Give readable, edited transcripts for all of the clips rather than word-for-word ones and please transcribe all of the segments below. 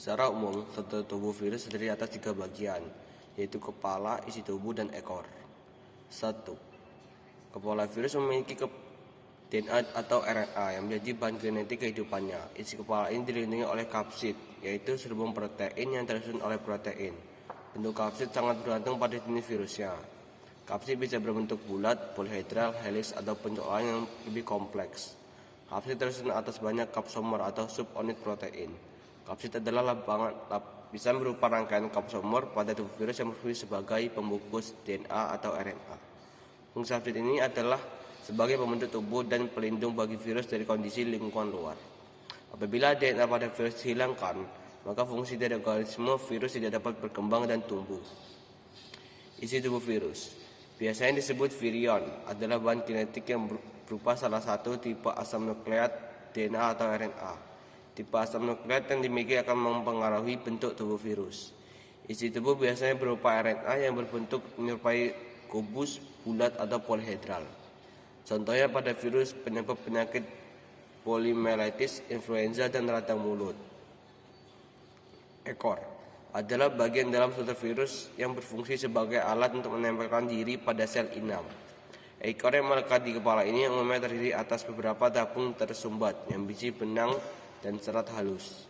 Secara umum, struktur tubuh virus terdiri atas 3 bagian, yaitu kepala, isi tubuh, dan ekor. 1. Kepala virus memiliki DNA atau RNA yang menjadi bahan genetik kehidupannya. Isi kepala ini dilindungi oleh kapsid, yaitu serbum protein yang tersusun oleh protein. Bentuk kapsid sangat bergantung pada jenis virusnya. Kapsid bisa berbentuk bulat, polihedral, heliks, atau bentuk lain yang lebih kompleks. Kapsid tersusun atas banyak kapsomer atau subunit protein. Kapsid adalah lapisan berupa rangkaian kapsomer pada tubuh virus yang berfungsi sebagai pembungkus DNA atau RNA. Fungsi kapsid ini adalah sebagai pembentuk tubuh dan pelindung bagi virus dari kondisi lingkungan luar. Apabila DNA pada virus dihilangkan, maka fungsi dari organisme virus tidak dapat berkembang dan tumbuh. Isi tubuh virus biasanya disebut virion, adalah bahan genetik yang berupa salah satu tipe asam nukleat DNA atau RNA. Tipe asam nukleat yang dimiliki akan mempengaruhi bentuk tubuh virus. Isi tubuh biasanya berupa RNA yang berbentuk menyerupai kubus, bulat, atau polihedral. Contohnya pada virus penyebab penyakit poliomyelitis, influenza, dan radang mulut. Ekor adalah bagian dalam struktur virus yang berfungsi sebagai alat untuk menempelkan diri pada sel inam. Ekor yang melekat di kepala ini umumnya terdiri atas beberapa tabung tersumbat yang berisi benang dan serat halus.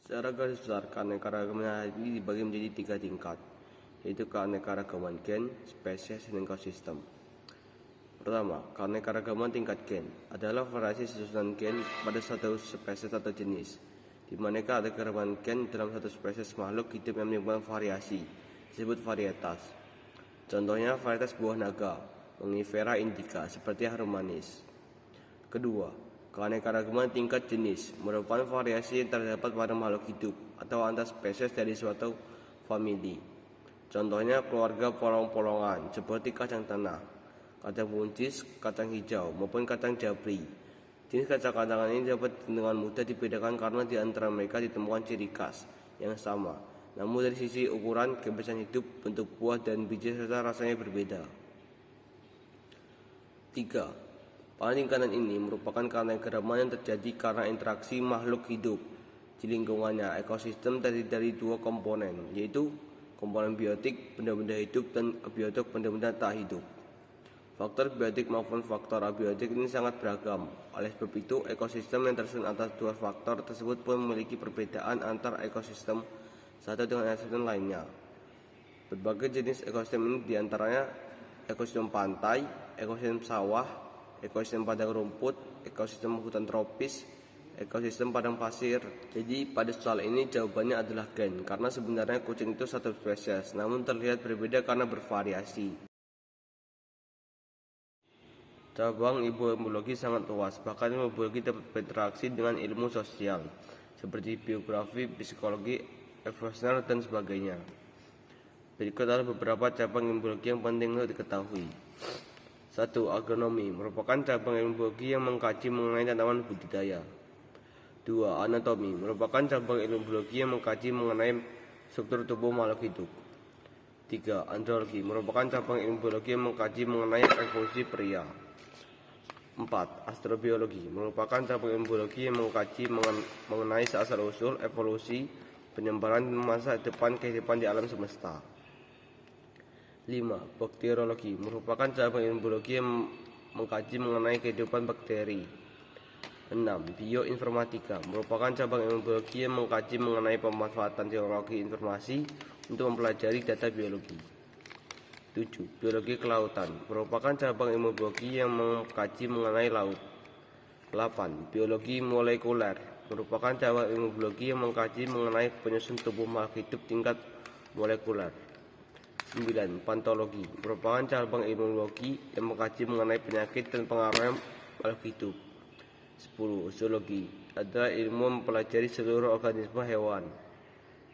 Secara garis besar, keanekaragaman ini dibagi menjadi 3 tingkat, yaitu keanekaragaman gen, spesies, dan ekosistem. Pertama, keanekaragaman tingkat gen adalah variasi susunan gen pada satu spesies atau jenis, di mana keanekaragaman gen dalam satu spesies makhluk hidup yang menimbulkan variasi, disebut varietas. Contohnya varietas buah naga, Mangifera indica, seperti harum manis. Kedua, keanekaragaman tingkat jenis merupakan variasi yang terdapat pada makhluk hidup atau antar spesies dari suatu famili. Contohnya keluarga polong-polongan, seperti kacang tanah, kacang buncis, kacang hijau, maupun kacang jabri. Jenis kacang-kacangan ini dapat dengan mudah dibedakan karena di antara mereka ditemukan ciri khas yang sama. Namun dari sisi ukuran, kebiasaan hidup, bentuk buah, dan biji serta rasanya berbeda. 3. Pada tingkatan ini merupakan keanekaragaman yang terjadi karena interaksi makhluk hidup di lingkungannya. Ekosistem terdiri dari 2 komponen, yaitu komponen biotik, benda-benda hidup, dan abiotik, benda-benda tak hidup. Faktor biotik maupun faktor abiotik ini sangat beragam. Oleh sebab itu, ekosistem yang tersusun atas 2 faktor tersebut pun memiliki perbedaan antar ekosistem satu dengan ekosistem lainnya. Berbagai jenis ekosistem ini diantaranya ekosistem pantai, ekosistem sawah, ekosistem padang rumput, ekosistem hutan tropis, ekosistem padang pasir. Jadi pada soal ini jawabannya adalah gen, karena sebenarnya kucing itu satu spesies, namun terlihat berbeda karena bervariasi. Cabang ilmu embologi sangat luas, bahkan ilmu embologi dapat berinteraksi dengan ilmu sosial, seperti biografi, psikologi, evolusioner, dan sebagainya. Berikut adalah beberapa cabang ilmu biologi yang penting untuk diketahui. 1. Agronomi merupakan cabang ilmu biologi yang mengkaji mengenai tanaman budidaya. 2. Anatomi merupakan cabang ilmu biologi yang mengkaji mengenai struktur tubuh makhluk hidup. 3. Andrologi merupakan cabang ilmu biologi yang mengkaji mengenai evolusi pria. 4. Astrobiologi merupakan cabang ilmu biologi yang mengkaji mengenai asal-usul, evolusi, penyebaran, dan masa depan kehidupan di alam semesta. 5. Bakteriologi merupakan cabang ilmu biologi yang mengkaji mengenai kehidupan bakteri. 6. Bioinformatika merupakan cabang ilmu biologi yang mengkaji mengenai pemanfaatan teknologi informasi untuk mempelajari data biologi. 7. Biologi kelautan merupakan cabang ilmu biologi yang mengkaji mengenai laut. 8. Biologi molekuler merupakan cabang ilmu biologi yang mengkaji mengenai penyusun tubuh makhluk hidup tingkat molekuler. 9. Pantologi merupakan cabang ilmu biologi yang mengkaji mengenai penyakit dan pengaruh makhluk hidup. 10. Zoologi adalah ilmu mempelajari seluruh organisme hewan.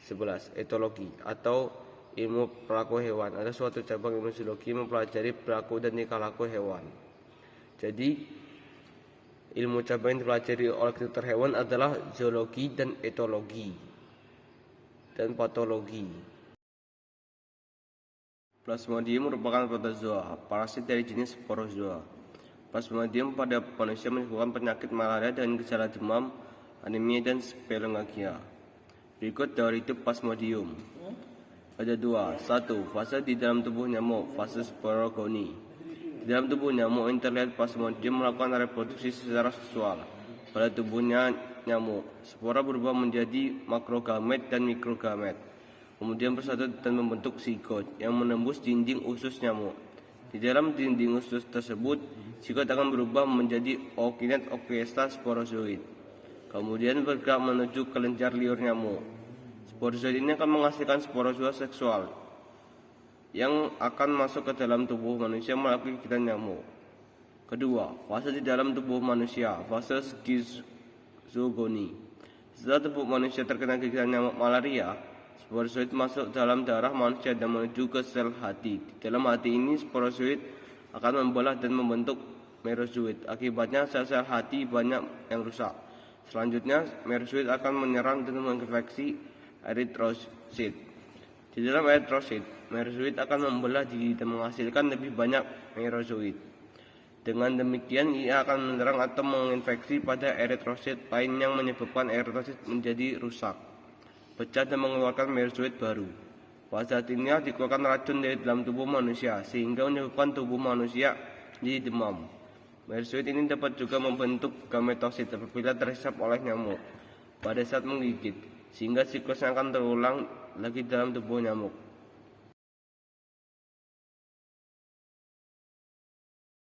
11. Etologi atau ilmu perilaku hewan adalah suatu cabang ilmu zoologi mempelajari perilaku dan tingkah laku hewan. Jadi, ilmu cabang yang dipelajari oleh dokter hewan adalah zoologi dan etologi dan patologi. Plasmodium merupakan protozoa, parasit dari jenis Sporozoa. Plasmodium pada manusia menyebabkan penyakit malaria dan gejala demam, anemia, dan splenomegalia. Berikut teori itu Plasmodium. Ada dua. Satu, fase di dalam tubuh nyamuk, fase sporogoni. Di dalam tubuh nyamuk ini terlihat Plasmodium melakukan reproduksi secara seksual. Pada tubuhnya nyamuk, spora berubah menjadi makrogamet dan mikrogamet, kemudian bersatu dan membentuk zigot yang menembus dinding usus nyamuk. Di dalam dinding usus tersebut, zigot akan berubah menjadi ookinet okiesta sporozoid, kemudian bergerak menuju kelenjar liur nyamuk. Sporozoid ini akan menghasilkan sporozoa seksual yang akan masuk ke dalam tubuh manusia melalui gigitan nyamuk. Kedua, fase di dalam tubuh manusia, fase skizogoni. Setelah tubuh manusia terkena gigitan nyamuk malaria, sporozoid masuk dalam darah manusia dan menuju ke sel hati. Di dalam hati ini, sporozoid akan membelah dan membentuk merozoid. Akibatnya, sel-sel hati banyak yang rusak. Selanjutnya, merozoid akan menyerang dan menginfeksi eritrosit. Di dalam eritrosit, merozoid akan membelah diri dan menghasilkan lebih banyak merozoid. Dengan demikian, ia akan menyerang atau menginfeksi pada eritrosit lain yang menyebabkan eritrosit menjadi rusak, pecah dan mengeluarkan merozoid baru. Pada saat ini dikeluarkan racun dari dalam tubuh manusia sehingga menyebabkan tubuh manusia jadi demam. Merozoid ini dapat juga membentuk gametosit apabila terhisap oleh nyamuk pada saat menggigit, sehingga siklusnya akan terulang lagi dalam tubuh nyamuk.